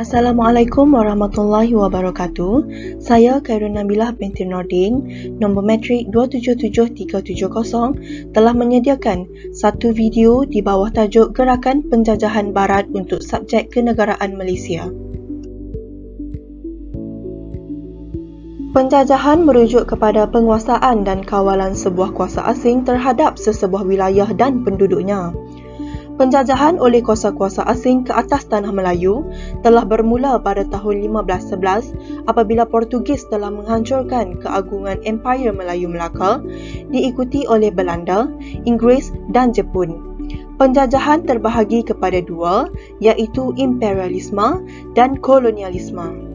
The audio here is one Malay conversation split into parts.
Assalamualaikum warahmatullahi wabarakatuh. Saya Khairun Nabilah binti Nordin, nombor metrik 277370 telah menyediakan satu video di bawah tajuk Gerakan Penjajahan Barat untuk subjek kenegaraan Malaysia. Penjajahan merujuk kepada penguasaan dan kawalan sebuah kuasa asing terhadap sesebuah wilayah dan penduduknya. Penjajahan oleh kuasa-kuasa asing ke atas tanah Melayu telah bermula pada tahun 1511 apabila Portugis telah menghancurkan keagungan Empire Melayu Melaka diikuti oleh Belanda, Inggeris dan Jepun. Penjajahan terbahagi kepada dua, iaitu imperialisme dan kolonialisme.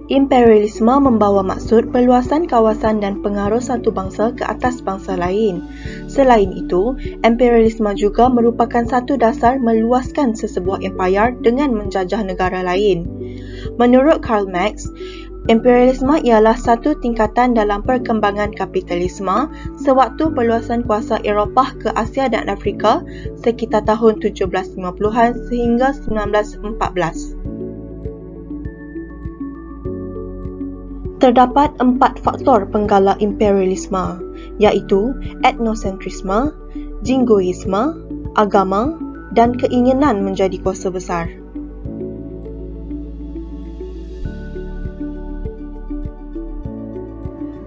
Imperialisme membawa maksud perluasan kawasan dan pengaruh satu bangsa ke atas bangsa lain. Selain itu, imperialisme juga merupakan satu dasar meluaskan sesebuah empayar dengan menjajah negara lain. Menurut Karl Marx, imperialisme ialah satu tingkatan dalam perkembangan kapitalisme sewaktu perluasan kuasa Eropah ke Asia dan Afrika sekitar tahun 1750-an sehingga 1914. Terdapat 4 faktor penggalak imperialisme, iaitu etnosentrisme, jingoisme, agama dan keinginan menjadi kuasa besar.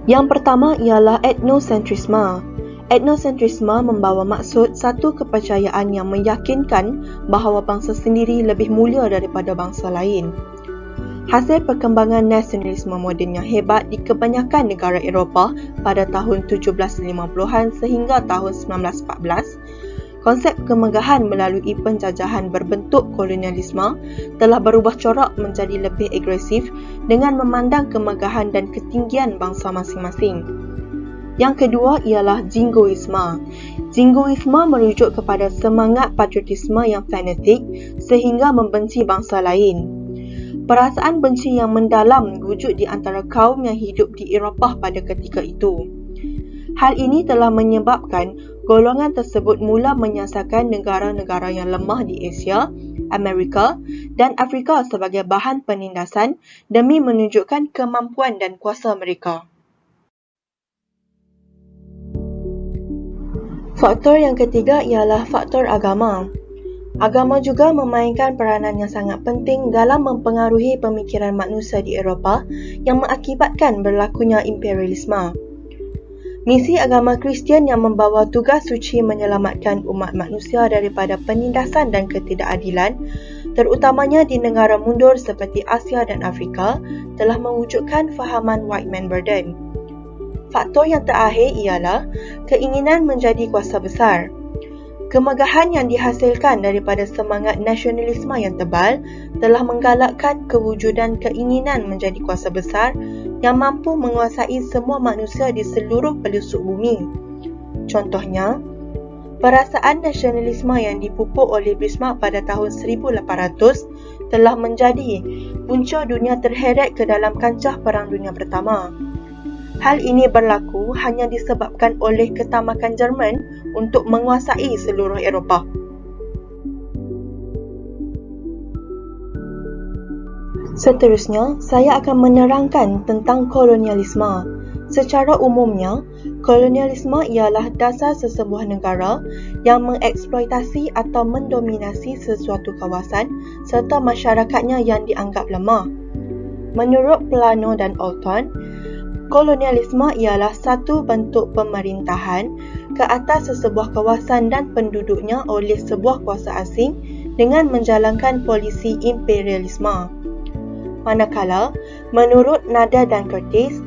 Yang pertama ialah etnosentrisme. Etnosentrisme membawa maksud satu kepercayaan yang meyakinkan bahawa bangsa sendiri lebih mulia daripada bangsa lain. Hasil perkembangan nasionalisme moden yang hebat di kebanyakan negara Eropah pada tahun 1750-an sehingga tahun 1914, konsep kemegahan melalui penjajahan berbentuk kolonialisme telah berubah corak menjadi lebih agresif dengan memandang kemegahan dan ketinggian bangsa masing-masing. Yang kedua ialah jingoisme. Jingoisme merujuk kepada semangat patriotisme yang fanatik sehingga membenci bangsa lain. Perasaan benci yang mendalam wujud di antara kaum yang hidup di Eropah pada ketika itu. Hal ini telah menyebabkan golongan tersebut mula menyasarkan negara-negara yang lemah di Asia, Amerika dan Afrika sebagai bahan penindasan demi menunjukkan kemampuan dan kuasa mereka. Faktor yang ketiga ialah faktor agama. Agama juga memainkan peranan yang sangat penting dalam mempengaruhi pemikiran manusia di Eropah yang mengakibatkan berlakunya imperialisme. Misi agama Kristian yang membawa tugas suci menyelamatkan umat manusia daripada penindasan dan ketidakadilan, terutamanya di negara mundur seperti Asia dan Afrika, telah mewujudkan fahaman white man burden. Faktor yang terakhir ialah keinginan menjadi kuasa besar. Kemegahan yang dihasilkan daripada semangat nasionalisme yang tebal telah menggalakkan kewujudan keinginan menjadi kuasa besar yang mampu menguasai semua manusia di seluruh pelosok bumi. Contohnya, perasaan nasionalisme yang dipupuk oleh Bismarck pada tahun 1800 telah menjadi punca dunia terheret ke dalam kancah Perang Dunia Pertama. Hal ini berlaku hanya disebabkan oleh ketamakan Jerman untuk menguasai seluruh Eropah. Seterusnya, saya akan menerangkan tentang kolonialisme. Secara umumnya, kolonialisme ialah dasar sesebuah negara yang mengeksploitasi atau mendominasi sesuatu kawasan serta masyarakatnya yang dianggap lemah. Menurut Plano dan Alton, kolonialisme ialah satu bentuk pemerintahan ke atas sesebuah kawasan dan penduduknya oleh sebuah kuasa asing dengan menjalankan polisi imperialisme. Manakala, menurut Nader dan Curtis,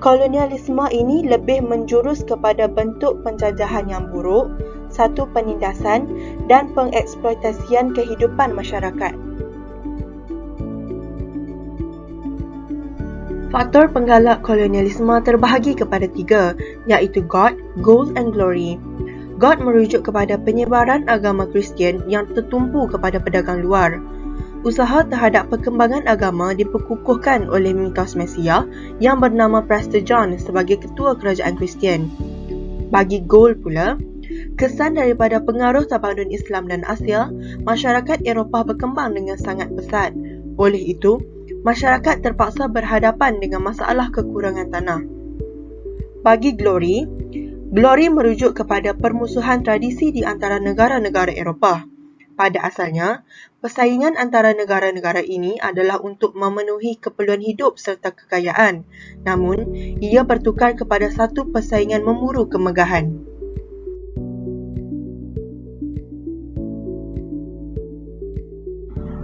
kolonialisme ini lebih menjurus kepada bentuk penjajahan yang buruk, satu penindasan dan pengeksploitasian kehidupan masyarakat. Faktor penggalak kolonialisme terbahagi kepada 3, iaitu God, Gold and Glory. God merujuk kepada penyebaran agama Kristian yang tertumpu kepada pedagang luar. Usaha terhadap perkembangan agama diperkukuhkan oleh mitos Mesiah yang bernama Prester John sebagai ketua kerajaan Kristian. Bagi Gold pula, Kesan daripada pengaruh tamadun Islam dan Asia, masyarakat Eropah berkembang dengan sangat pesat. Oleh itu, masyarakat terpaksa berhadapan dengan masalah kekurangan tanah. Bagi Glory merujuk kepada permusuhan tradisi di antara negara-negara Eropah. Pada asalnya, persaingan antara negara-negara ini adalah untuk memenuhi keperluan hidup serta kekayaan. Namun, ia bertukar kepada satu persaingan memburu kemegahan.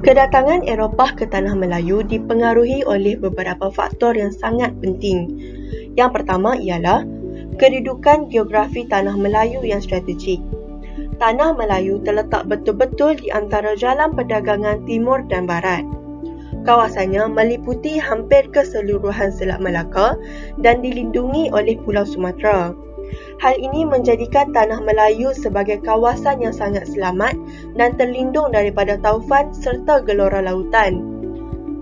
Kedatangan Eropah ke Tanah Melayu dipengaruhi oleh beberapa faktor yang sangat penting. Yang pertama ialah kedudukan geografi Tanah Melayu yang strategik. Tanah Melayu terletak betul-betul di antara jalan perdagangan timur dan barat. Kawasannya meliputi hampir keseluruhan Selat Melaka dan dilindungi oleh Pulau Sumatera. Hal ini menjadikan Tanah Melayu sebagai kawasan yang sangat selamat dan terlindung daripada taufan serta gelora lautan.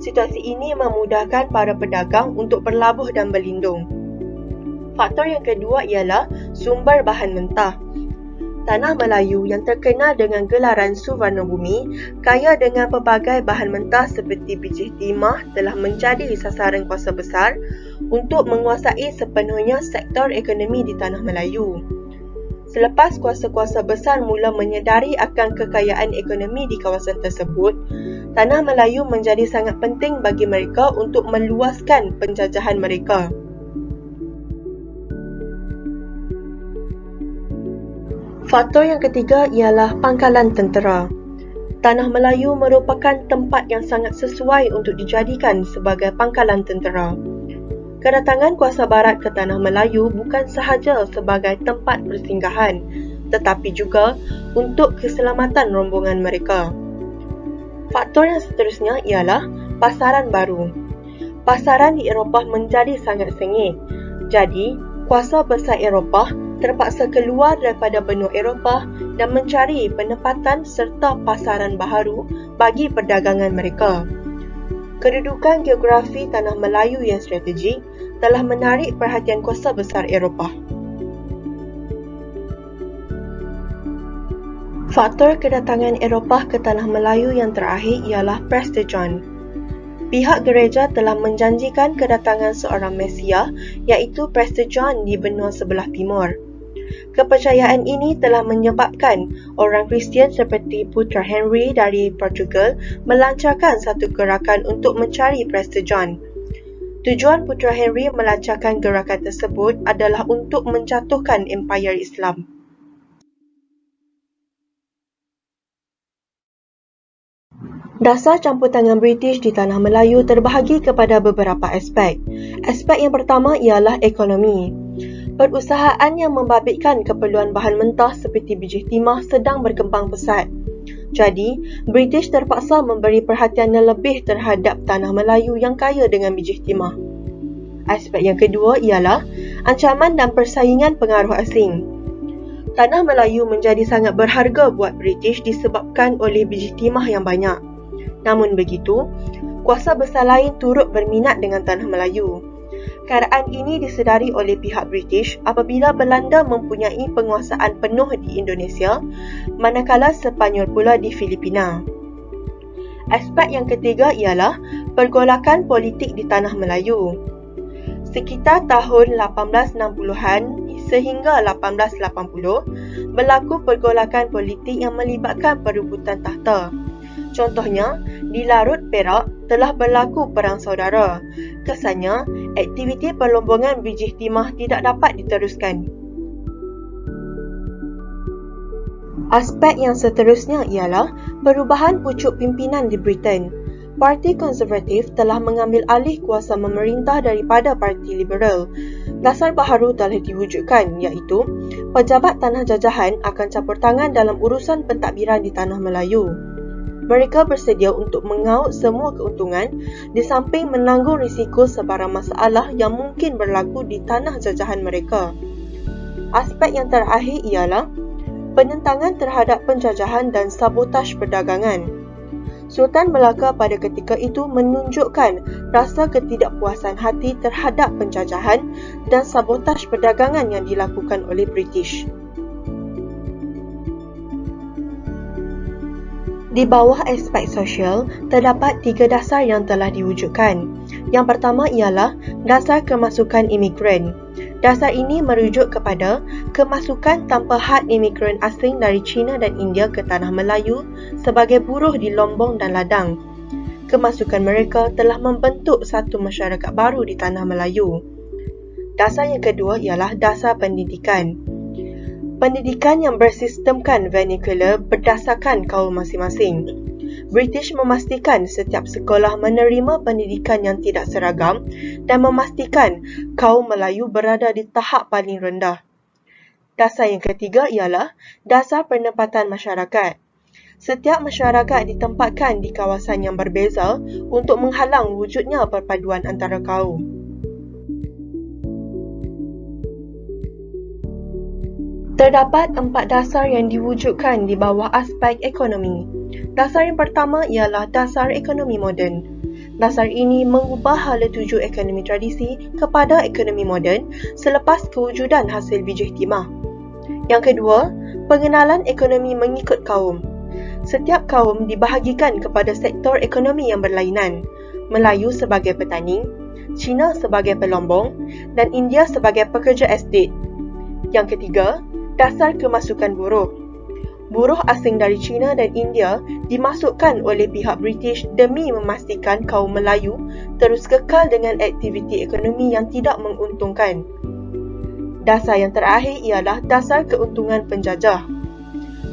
Situasi ini memudahkan para pedagang untuk berlabuh dan berlindung. Faktor yang kedua ialah sumber bahan mentah. Tanah Melayu yang terkenal dengan gelaran Suvarna Bumi, kaya dengan pelbagai bahan mentah seperti biji timah telah menjadi sasaran kuasa besar untuk menguasai sepenuhnya sektor ekonomi di Tanah Melayu. Selepas kuasa-kuasa besar mula menyedari akan kekayaan ekonomi di kawasan tersebut, Tanah Melayu menjadi sangat penting bagi mereka untuk meluaskan penjajahan mereka. Faktor yang ketiga ialah pangkalan tentera. Tanah Melayu merupakan tempat yang sangat sesuai untuk dijadikan sebagai pangkalan tentera. Kedatangan kuasa barat ke Tanah Melayu bukan sahaja sebagai tempat persinggahan, tetapi juga untuk keselamatan rombongan mereka. Faktor yang seterusnya ialah pasaran baru. Pasaran di Eropah menjadi sangat sengit. Jadi, kuasa besar Eropah terpaksa keluar daripada benua Eropah dan mencari penempatan serta pasaran baharu bagi perdagangan mereka. Kedudukan geografi Tanah Melayu yang strategik telah menarik perhatian kuasa besar Eropah. Faktor kedatangan Eropah ke Tanah Melayu yang terakhir ialah Prester John. Pihak gereja telah menjanjikan kedatangan seorang Mesia iaitu Prester John di benua sebelah timur. Kepercayaan ini telah menyebabkan orang Kristian seperti Putra Henry dari Portugal melancarkan satu gerakan untuk mencari Prester John. Tujuan Putra Henry melancarkan gerakan tersebut adalah untuk menjatuhkan Empayar Islam. Dasar campur tangan British di Tanah Melayu terbahagi kepada beberapa aspek. Aspek yang pertama ialah ekonomi. Perusahaan yang membabitkan keperluan bahan mentah seperti biji timah sedang berkembang pesat. Jadi, British terpaksa memberi perhatian yang lebih terhadap Tanah Melayu yang kaya dengan biji timah. Aspek yang kedua ialah ancaman dan persaingan pengaruh asing. Tanah Melayu menjadi sangat berharga buat British disebabkan oleh biji timah yang banyak. Namun begitu, kuasa besar lain turut berminat dengan Tanah Melayu. Keadaan ini disedari oleh pihak British apabila Belanda mempunyai penguasaan penuh di Indonesia, manakala Sepanyol pula di Filipina. Aspek yang ketiga ialah pergolakan politik di Tanah Melayu. Sekitar tahun 1860-an sehingga 1880, berlaku pergolakan politik yang melibatkan perebutan takhta. Contohnya, di Larut, Perak telah berlaku perang saudara. Kesannya, aktiviti perlombongan biji timah tidak dapat diteruskan. Aspek yang seterusnya ialah perubahan pucuk pimpinan di Britain. Parti Konservatif telah mengambil alih kuasa memerintah daripada Parti Liberal. Dasar baharu telah diwujudkan iaitu pejabat tanah jajahan akan campur tangan dalam urusan pentadbiran di Tanah Melayu. Mereka bersedia untuk mengaut semua keuntungan di samping menanggung risiko sebarang masalah yang mungkin berlaku di tanah jajahan mereka. Aspek yang terakhir ialah penentangan terhadap penjajahan dan sabotaj perdagangan. Sultan Melaka pada ketika itu menunjukkan rasa ketidakpuasan hati terhadap penjajahan dan sabotaj perdagangan yang dilakukan oleh British. Di bawah aspek sosial, terdapat 3 dasar yang telah diwujudkan. Yang pertama ialah dasar kemasukan imigran. Dasar ini merujuk kepada kemasukan tanpa had imigran asing dari China dan India ke Tanah Melayu sebagai buruh di Lombong dan Ladang. Kemasukan mereka telah membentuk satu masyarakat baru di Tanah Melayu. Dasar yang kedua ialah dasar pendidikan. Pendidikan yang bersistemkan vernacular berdasarkan kaum masing-masing. British memastikan setiap sekolah menerima pendidikan yang tidak seragam dan memastikan kaum Melayu berada di tahap paling rendah. Dasar yang ketiga ialah dasar penempatan masyarakat. Setiap masyarakat ditempatkan di kawasan yang berbeza untuk menghalang wujudnya perpaduan antara kaum. Terdapat 4 dasar yang diwujudkan di bawah aspek ekonomi. Dasar yang pertama ialah dasar ekonomi moden. Dasar ini mengubah hala tuju ekonomi tradisi kepada ekonomi moden selepas kewujudan hasil bijih timah. Yang kedua, pengenalan ekonomi mengikut kaum. Setiap kaum dibahagikan kepada sektor ekonomi yang berlainan. Melayu sebagai petani, Cina sebagai pelombong dan India sebagai pekerja estate. Yang ketiga, dasar kemasukan buruh. Buruh asing dari China dan India dimasukkan oleh pihak British demi memastikan kaum Melayu terus kekal dengan aktiviti ekonomi yang tidak menguntungkan. Dasar yang terakhir ialah dasar keuntungan penjajah.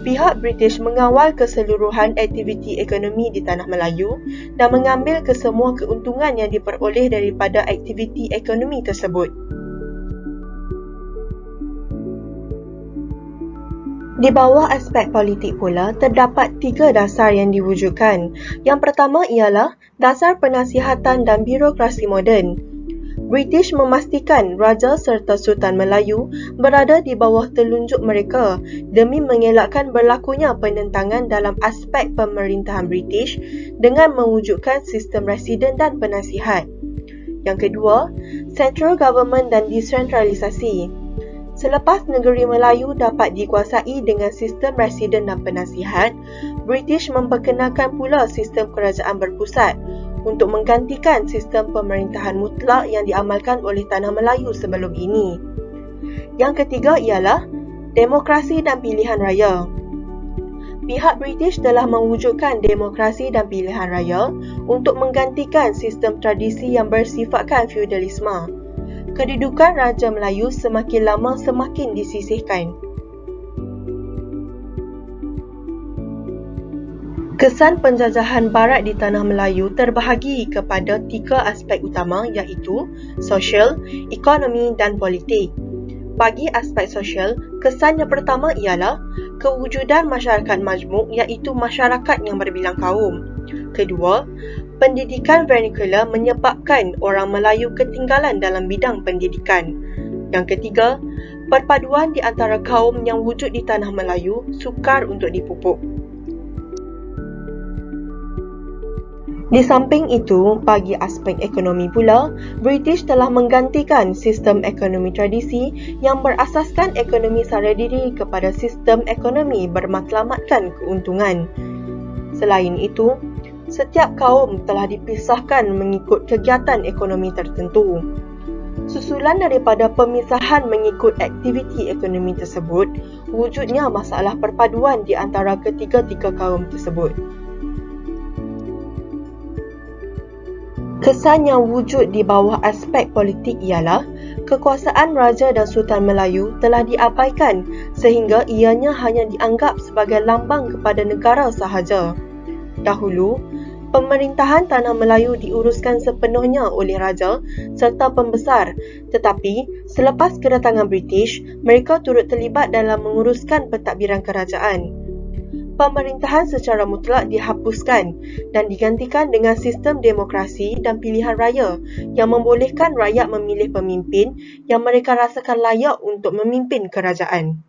Pihak British mengawal keseluruhan aktiviti ekonomi di Tanah Melayu dan mengambil kesemua keuntungan yang diperoleh daripada aktiviti ekonomi tersebut. Di bawah aspek politik pula, terdapat 3 dasar yang diwujudkan. Yang pertama ialah dasar penasihatan dan birokrasi moden. British memastikan Raja serta Sultan Melayu berada di bawah telunjuk mereka demi mengelakkan berlakunya penentangan dalam aspek pemerintahan British dengan mewujudkan sistem residen dan penasihat. Yang kedua, central government dan desentralisasi. Selepas negeri Melayu dapat dikuasai dengan sistem residen dan penasihat, British memperkenalkan pula sistem kerajaan berpusat untuk menggantikan sistem pemerintahan mutlak yang diamalkan oleh Tanah Melayu sebelum ini. Yang ketiga ialah demokrasi dan pilihan raya. Pihak British telah mewujudkan demokrasi dan pilihan raya untuk menggantikan sistem tradisi yang bersifatkan feudalisme. Kedudukan Raja Melayu semakin lama semakin disisihkan. Kesan penjajahan Barat di Tanah Melayu terbahagi kepada 3 aspek utama iaitu sosial, ekonomi dan politik. Bagi aspek sosial, kesan yang pertama ialah kewujudan masyarakat majmuk iaitu masyarakat yang berbilang kaum. Kedua, pendidikan vernacular menyebabkan orang Melayu ketinggalan dalam bidang pendidikan. Yang ketiga, perpaduan di antara kaum yang wujud di Tanah Melayu sukar untuk dipupuk. Di samping itu, bagi aspek ekonomi pula, British telah menggantikan sistem ekonomi tradisi yang berasaskan ekonomi sara diri kepada sistem ekonomi bermatlamatkan keuntungan. Selain itu, setiap kaum telah dipisahkan mengikut kegiatan ekonomi tertentu. Susulan daripada pemisahan mengikut aktiviti ekonomi tersebut, wujudnya masalah perpaduan di antara ketiga-tiga kaum tersebut. Kesan yang wujud di bawah aspek politik ialah kekuasaan Raja dan Sultan Melayu telah diabaikan sehingga ianya hanya dianggap sebagai lambang kepada negara sahaja. Dahulu, pemerintahan Tanah Melayu diuruskan sepenuhnya oleh Raja serta pembesar, tetapi selepas kedatangan British, mereka turut terlibat dalam menguruskan pentadbiran kerajaan. Pemerintahan secara mutlak dihapuskan dan digantikan dengan sistem demokrasi dan pilihan raya yang membolehkan rakyat memilih pemimpin yang mereka rasakan layak untuk memimpin kerajaan.